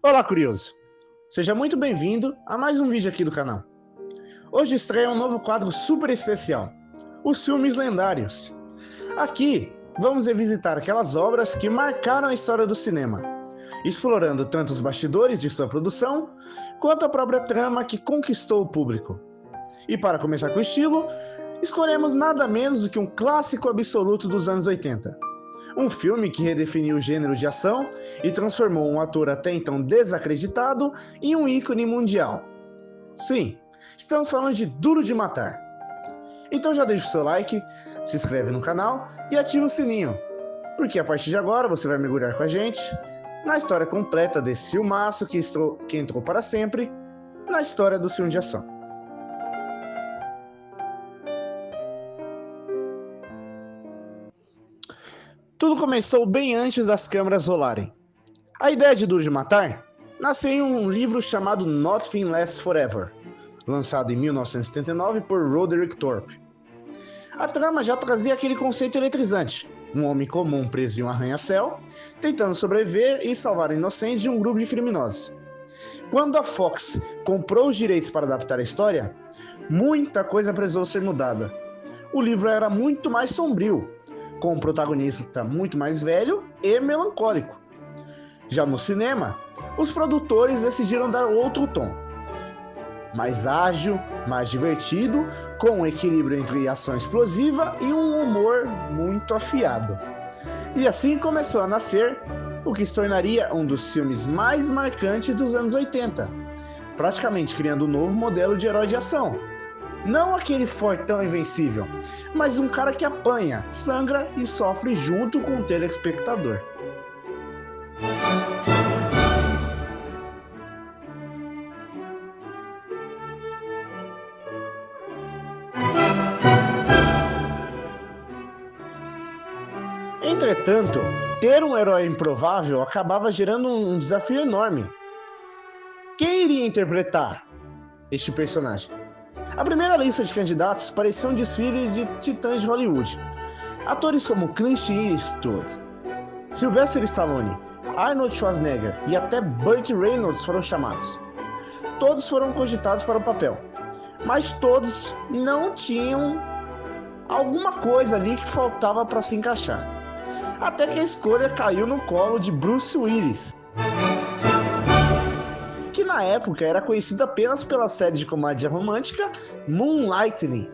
Olá, curioso! Seja muito bem-vindo a mais um vídeo aqui do canal. Hoje estreia um novo quadro super especial, os filmes lendários. Aqui vamos revisitar aquelas obras que marcaram a história do cinema, explorando tanto os bastidores de sua produção, quanto a própria trama que conquistou o público. E para começar com estilo, escolhemos nada menos do que um clássico absoluto dos anos 80. Um filme que redefiniu o gênero de ação e transformou um ator até então desacreditado em um ícone mundial. Sim, estamos falando de Duro de Matar. Então já deixa o seu like, se inscreve no canal e ativa o sininho, porque a partir de agora você vai mergulhar com a gente na história completa desse filmaço que entrou para sempre na história do filme de ação. Tudo começou bem antes das câmeras rolarem. A ideia de Duro de Matar nasceu em um livro chamado Nothing Lasts Forever, lançado em 1979 por Roderick Thorpe. A trama já trazia aquele conceito eletrizante, um homem comum preso em um arranha-céu, tentando sobreviver e salvar inocentes de um grupo de criminosos. Quando a Fox comprou os direitos para adaptar a história, muita coisa precisou ser mudada. O livro era muito mais sombrio, com um protagonista muito mais velho e melancólico. Já no cinema, os produtores decidiram dar outro tom. Mais ágil, mais divertido, com um equilíbrio entre ação explosiva e um humor muito afiado. E assim começou a nascer o que se tornaria um dos filmes mais marcantes dos anos 80, praticamente criando um novo modelo de herói de ação. Não aquele fortão invencível, mas um cara que apanha, sangra e sofre junto com o telespectador. Entretanto, ter um herói improvável acabava gerando um desafio enorme. Quem iria interpretar este personagem? A primeira lista de candidatos parecia um desfile de titãs de Hollywood. Atores como Clint Eastwood, Sylvester Stallone, Arnold Schwarzenegger e até Burt Reynolds foram chamados. Todos foram cogitados para o papel, mas todos não tinham alguma coisa ali que faltava para se encaixar. Até que a escolha caiu no colo de Bruce Willis, que na época era conhecido apenas pela série de comédia romântica Moonlightning,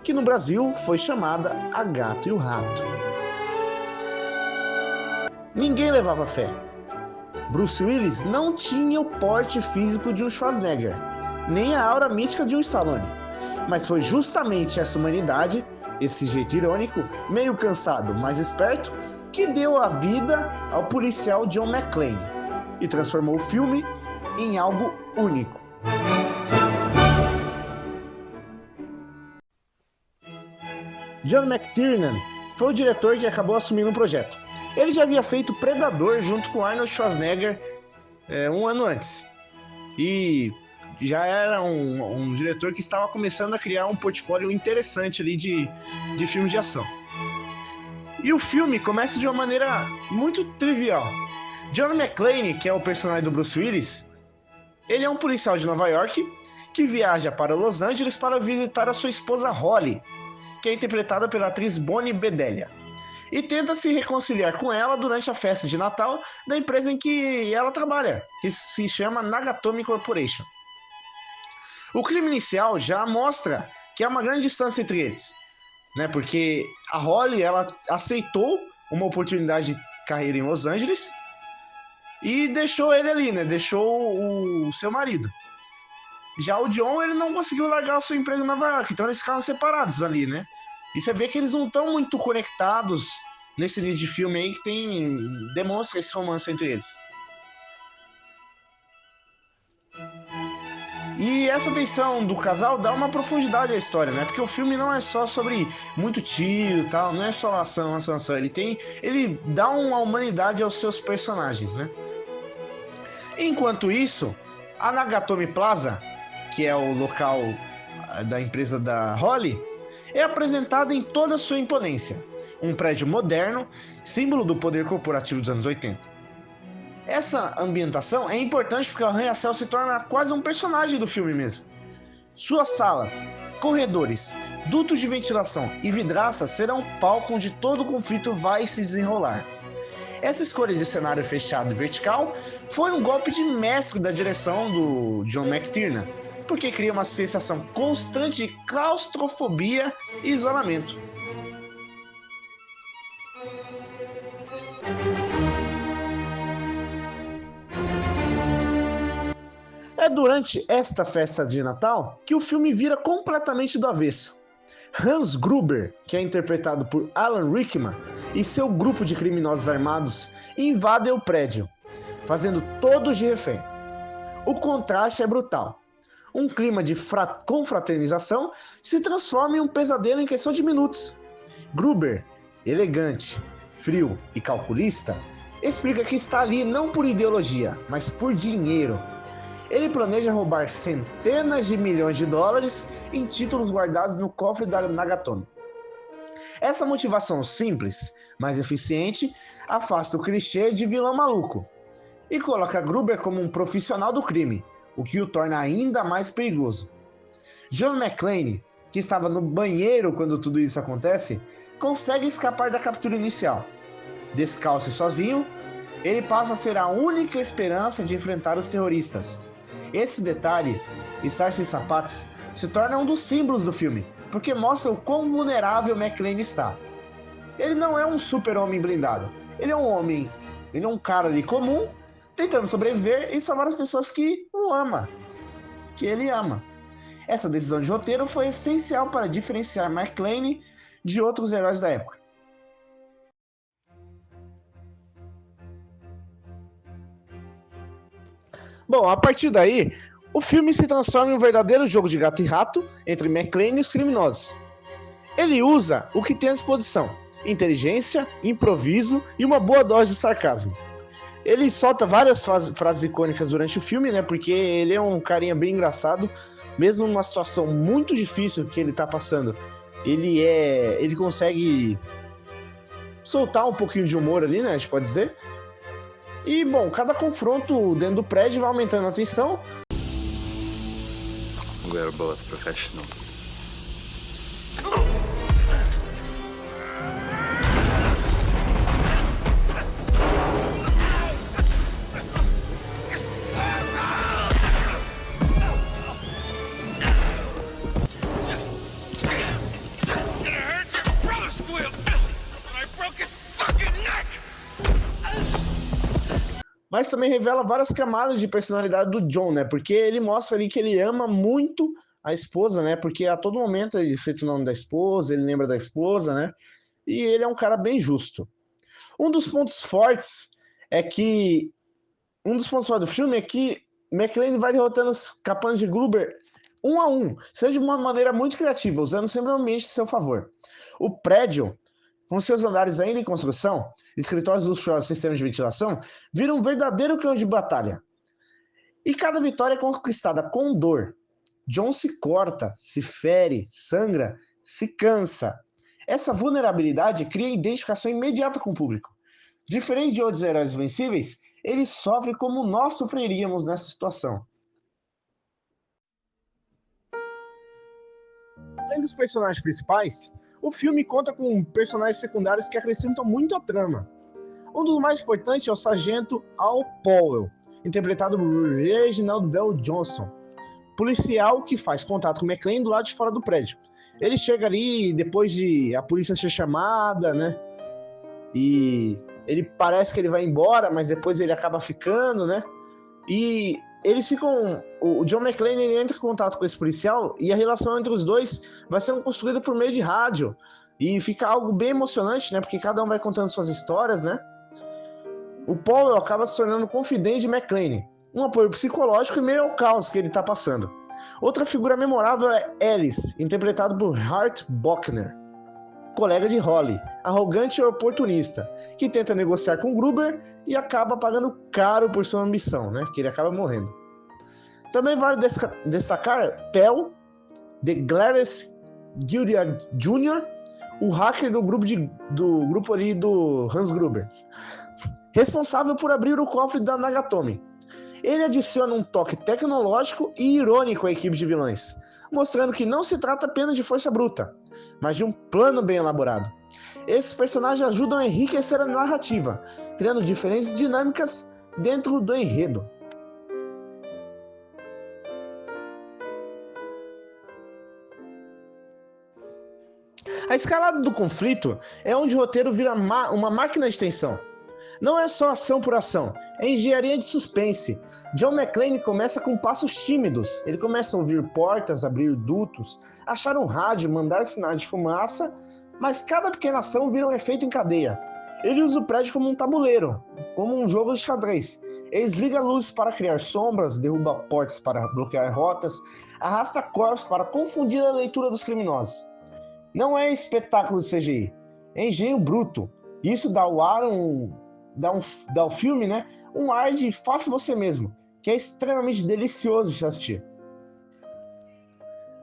que no Brasil foi chamada A Gato e o Rato. Ninguém levava fé. Bruce Willis não tinha o porte físico de um Schwarzenegger, nem a aura mítica de um Stallone, mas foi justamente essa humanidade, esse jeito irônico, meio cansado, mas esperto, que deu a vida ao policial John McClane e transformou o filme em algo único. John McTiernan foi o diretor que acabou assumindo o projeto. Ele já havia feito Predador junto com Arnold Schwarzenegger um ano antes. E já era um diretor que estava começando a criar um portfólio interessante ali de filmes de ação. E o filme começa de uma maneira muito trivial. John McClane, que é o personagem do Bruce Willis, ele é um policial de Nova York que viaja para Los Angeles para visitar a sua esposa Holly, que é interpretada pela atriz Bonnie Bedelia, e tenta se reconciliar com ela durante a festa de Natal da empresa em que ela trabalha, que se chama Nagatomi Corporation. O clima inicial já mostra que há uma grande distância entre eles, né? Porque a Holly ela aceitou uma oportunidade de carreira em Los Angeles e deixou ele ali, né? Deixou o seu marido. Já o John, ele não conseguiu largar o seu emprego em Nova York, então eles ficaram separados ali, né? E você vê que eles não estão muito conectados nesse início de filme aí que demonstra esse romance entre eles. E essa tensão do casal dá uma profundidade à história, né? Porque o filme não é só sobre muito tiro e tal, não é só ação. Ele dá uma humanidade aos seus personagens, né? Enquanto isso, a Nagatomi Plaza, que é o local da empresa da Holly, é apresentada em toda a sua imponência. Um prédio moderno, símbolo do poder corporativo dos anos 80. Essa ambientação é importante porque o Arranha-Céu se torna quase um personagem do filme mesmo. Suas salas, corredores, dutos de ventilação e vidraças serão palco onde todo o conflito vai se desenrolar. Essa escolha de cenário fechado e vertical foi um golpe de mestre da direção do John McTiernan, porque cria uma sensação constante de claustrofobia e isolamento. É durante esta festa de Natal que o filme vira completamente do avesso. Hans Gruber, que é interpretado por Alan Rickman, e seu grupo de criminosos armados invadem o prédio, fazendo todos de refém. O contraste é brutal. Um clima de confraternização se transforma em um pesadelo em questão de minutos. Gruber, elegante, frio e calculista, explica que está ali não por ideologia, mas por dinheiro. Ele planeja roubar centenas de milhões de dólares em títulos guardados no cofre da Nagatomo. Essa motivação simples, mas eficiente, afasta o clichê de vilão maluco e coloca Gruber como um profissional do crime, o que o torna ainda mais perigoso. John McClane, que estava no banheiro quando tudo isso acontece, consegue escapar da captura inicial. Descalço e sozinho, ele passa a ser a única esperança de enfrentar os terroristas. Esse detalhe, estar sem sapatos, se torna um dos símbolos do filme, porque mostra o quão vulnerável McClane está. Ele não é um super-homem blindado, ele é um cara ali comum, tentando sobreviver e salvar as pessoas que ele ama. Essa decisão de roteiro foi essencial para diferenciar McClane de outros heróis da época. Bom, a partir daí, o filme se transforma em um verdadeiro jogo de gato e rato entre McClane e os criminosos. Ele usa o que tem à disposição: inteligência, improviso e uma boa dose de sarcasmo. Ele solta várias frases icônicas durante o filme, né? Porque ele é um carinha bem engraçado, mesmo numa situação muito difícil que ele tá passando. Ele consegue soltar um pouquinho de humor ali, né? A gente pode dizer. E, bom, cada confronto dentro do prédio vai aumentando a tensão. We're both professionals. Mas também revela várias camadas de personalidade do John, né? Porque ele mostra ali que ele ama muito a esposa, né? Porque a todo momento ele cita o nome da esposa, ele lembra da esposa, né? E ele é um cara bem justo. Um dos pontos fortes do filme é que McClane vai derrotando os capangas de Gruber um a um, seja de uma maneira muito criativa, usando sempre o ambiente a seu favor. O prédio, com seus andares ainda em construção, escritórios luxuosos e sistemas de ventilação, vira um verdadeiro campo de batalha. E cada vitória é conquistada com dor. John se corta, se fere, sangra, se cansa. Essa vulnerabilidade cria identificação imediata com o público. Diferente de outros heróis invencíveis, ele sofre como nós sofreríamos nessa situação. Além dos personagens principais, o filme conta com personagens secundários que acrescentam muito à trama. Um dos mais importantes é o Sargento Al Powell, interpretado por Reginald VelJohnson, policial que faz contato com McClane do lado de fora do prédio. Ele chega ali depois de a polícia ser chamada, né? E ele parece que ele vai embora, mas depois ele acaba ficando, né? E eles ficam... O John McClane ele entra em contato com esse policial e a relação entre os dois vai sendo construída por meio de rádio. E fica algo bem emocionante, né? Porque cada um vai contando suas histórias, né? O Powell acaba se tornando confidente de McClane, um apoio psicológico e meio ao caos que ele está passando. Outra figura memorável é Alice, interpretado por Hart Bochner, colega de Holly, arrogante e oportunista, que tenta negociar com Gruber e acaba pagando caro por sua ambição, né? Que ele acaba morrendo. Também vale destacar Tel, The Gladys Gilliard Jr., o hacker do grupo ali do Hans Gruber. responsável por abrir o cofre da Nagatomi. Ele adiciona um toque tecnológico e irônico à equipe de vilões, mostrando que não se trata apenas de força bruta, mas de um plano bem elaborado. Esses personagens ajudam a enriquecer a narrativa, criando diferentes dinâmicas dentro do enredo. A escalada do conflito é onde o roteiro vira uma máquina de tensão. Não é só ação por ação, é engenharia de suspense. John McClane começa com passos tímidos. Ele começa a ouvir portas, abrir dutos, achar um rádio, mandar sinais de fumaça, mas cada pequena ação vira um efeito em cadeia. Ele usa o prédio como um tabuleiro, como um jogo de xadrez. Ele desliga luzes para criar sombras, derruba portas para bloquear rotas, arrasta corpos para confundir a leitura dos criminosos. Não é espetáculo de CGI, é engenho bruto. Isso dá ao filme, né, um ar de faça você mesmo, que é extremamente delicioso de assistir.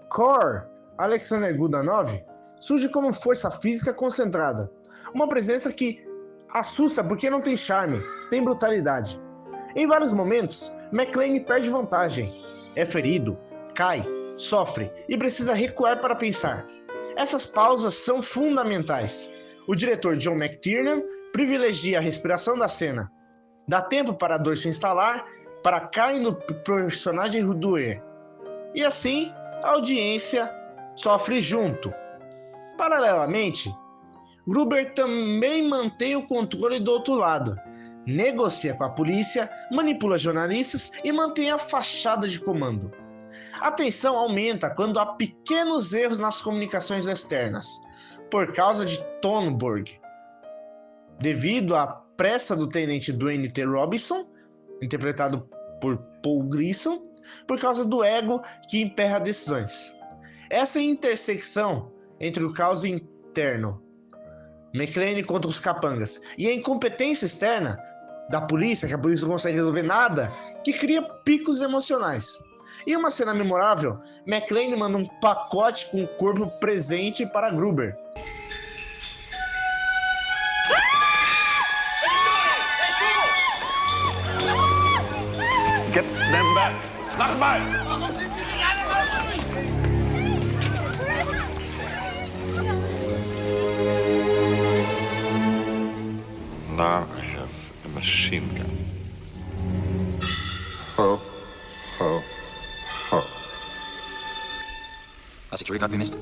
Kor Alexander Godunov surge como força física concentrada, uma presença que assusta porque não tem charme, tem brutalidade. Em vários momentos, McClane perde vantagem, é ferido, cai, sofre e precisa recuar para pensar. Essas pausas são fundamentais. O diretor John McTiernan privilegia a respiração da cena. Dá tempo para a dor se instalar, para a carne do personagem doer. E assim, a audiência sofre junto. Paralelamente, Gruber também mantém o controle do outro lado. Negocia com a polícia, manipula jornalistas e mantém a fachada de comando. A tensão aumenta quando há pequenos erros nas comunicações externas, por causa de Thornburg. Devido à pressa do tenente Dwayne T. Robinson, interpretado por Paul Gleason, por causa do ego que emperra decisões. Essa intersecção entre o caos interno, McClane contra os capangas, e a incompetência externa da polícia, que a polícia não consegue resolver nada, que cria picos emocionais. Em uma cena memorável, McClane manda um pacote com o corpo presente para Gruber. Get them back! Knock them out! Now I have a machine gun. Ho, ho, ho. A security card we missed.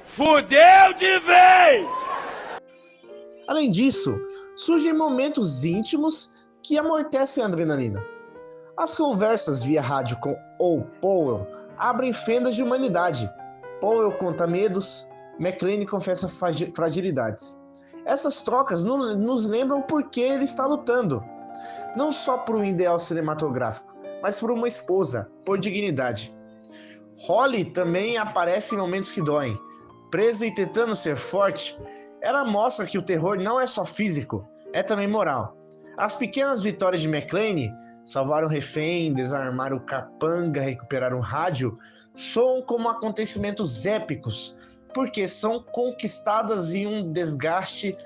Fudeu de vez! Além disso, surgem momentos íntimos que amortecem a adrenalina. As conversas via rádio com Powell abrem fendas de humanidade. Powell conta medos, McClane confessa fragilidades. Essas trocas nos lembram por que ele está lutando. Não só por um ideal cinematográfico, mas por uma esposa, por dignidade. Holly também aparece em momentos que doem. Presa e tentando ser forte, ela mostra que o terror não é só físico, é também moral. As pequenas vitórias de McClane, salvar um refém, desarmar o capanga, recuperar um rádio, soam como acontecimentos épicos, porque são conquistadas em um desgaste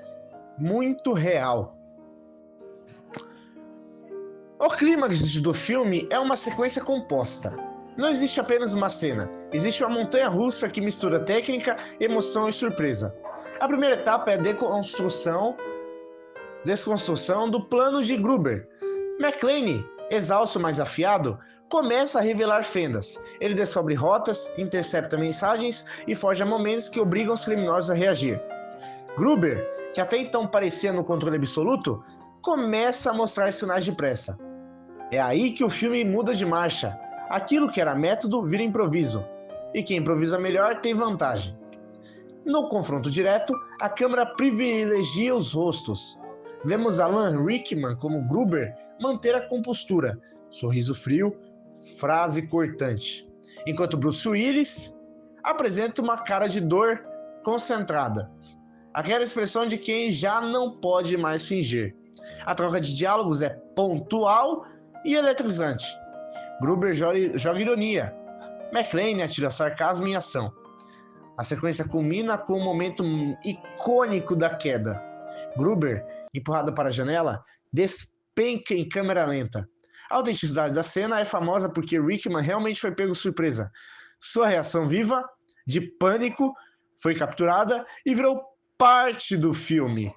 muito real. O clímax do filme é uma sequência composta. Não existe apenas uma cena, existe uma montanha-russa que mistura técnica, emoção e surpresa. A primeira etapa é a desconstrução do plano de Gruber. McClane, exausto mas afiado, começa a revelar fendas. Ele descobre rotas, intercepta mensagens e forja momentos que obrigam os criminosos a reagir. Gruber, que até então parecia no controle absoluto, começa a mostrar sinais de pressa. É aí que o filme muda de marcha. Aquilo que era método vira improviso, e quem improvisa melhor tem vantagem. No confronto direto, a câmera privilegia os rostos. Vemos Alan Rickman como Gruber manter a compostura, sorriso frio, frase cortante, enquanto Bruce Willis apresenta uma cara de dor concentrada, aquela expressão de quem já não pode mais fingir. A troca de diálogos é pontual e eletrizante. Gruber joga ironia, McClane atira sarcasmo em ação. A sequência culmina com um momento icônico da queda. Gruber, empurrada para a janela, despenca em câmera lenta. A autenticidade da cena é famosa porque Rickman realmente foi pego surpresa. Sua reação viva, de pânico, foi capturada e virou parte do filme.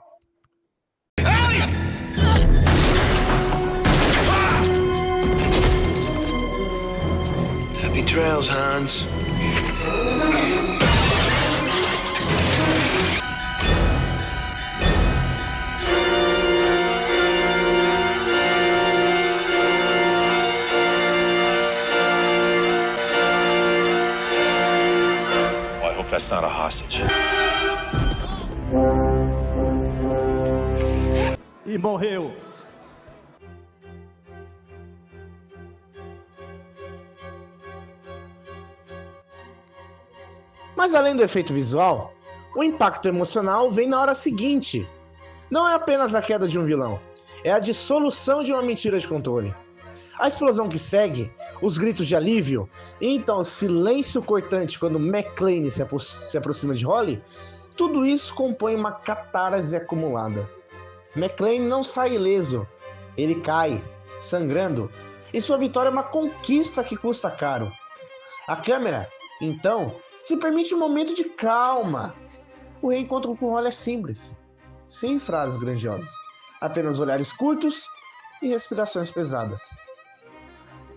Happy trails, Hans. That's not a hostage. E morreu. Mas além do efeito visual, o impacto emocional vem na hora seguinte. Não é apenas a queda de um vilão, é a dissolução de uma mentira de controle. A explosão que segue, os gritos de alívio e então o silêncio cortante quando McClane se aproxima de Holly, tudo isso compõe uma catarse acumulada. McClane não sai ileso, ele cai, sangrando, e sua vitória é uma conquista que custa caro. A câmera, então, se permite um momento de calma. O reencontro com Holly é simples, sem frases grandiosas, apenas olhares curtos e respirações pesadas.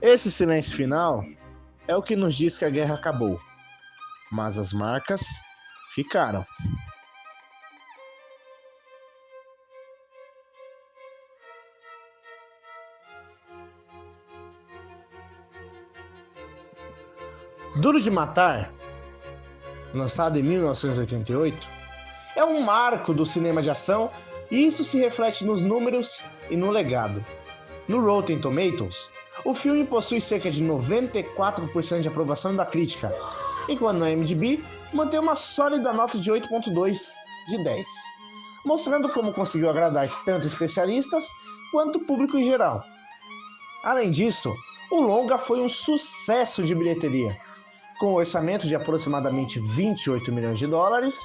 Esse silêncio final é o que nos diz que a guerra acabou, mas as marcas ficaram. Duro de Matar, lançado em 1988, é um marco do cinema de ação e isso se reflete nos números e no legado. No Rotten Tomatoes, o filme possui cerca de 94% de aprovação da crítica, enquanto na IMDb mantém uma sólida nota de 8.2 de 10, mostrando como conseguiu agradar tanto especialistas quanto o público em geral. Além disso, o longa foi um sucesso de bilheteria. Com um orçamento de aproximadamente 28 milhões de dólares,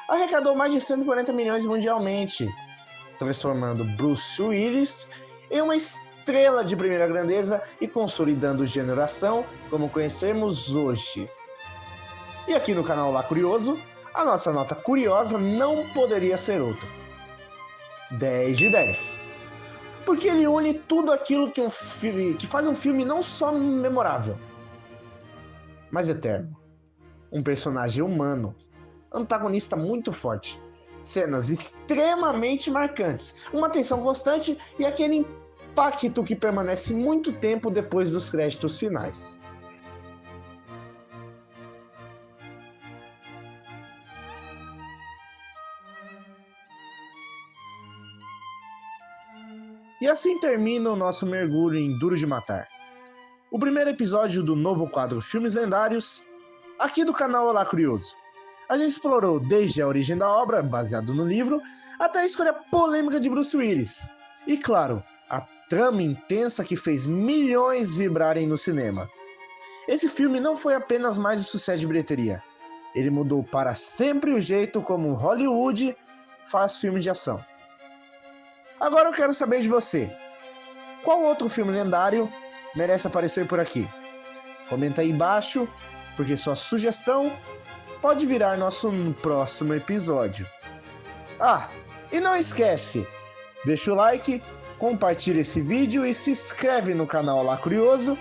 arrecadou mais de 140 milhões mundialmente, transformando Bruce Willis em uma estrela de primeira grandeza e consolidando o gênero ação como conhecemos hoje. E aqui no canal Lá Curioso, a nossa nota curiosa não poderia ser outra. 10 de 10. Porque ele une tudo aquilo que faz um filme não só memorável, mas eterno. Um personagem humano, antagonista muito forte, cenas extremamente marcantes, uma tensão constante e aquele impacto que permanece muito tempo depois dos créditos finais. E assim termina o nosso mergulho em Duro de Matar. O primeiro episódio do novo quadro Filmes Lendários, aqui do canal Olá Curioso. A gente explorou desde a origem da obra, baseado no livro, até a escolha polêmica de Bruce Willis. E claro, a trama intensa que fez milhões vibrarem no cinema. Esse filme não foi apenas mais um sucesso de bilheteria. Ele mudou para sempre o jeito como Hollywood faz filmes de ação. Agora eu quero saber de você. Qual outro filme lendário merece aparecer por aqui? Comenta aí embaixo, porque sua sugestão pode virar nosso próximo episódio. Ah, e não esquece, deixa o like, compartilha esse vídeo e se inscreve no canal Lá Curioso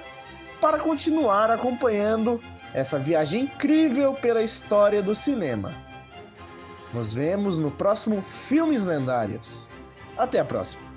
para continuar acompanhando essa viagem incrível pela história do cinema. Nos vemos no próximo Filmes Lendários. Até a próxima!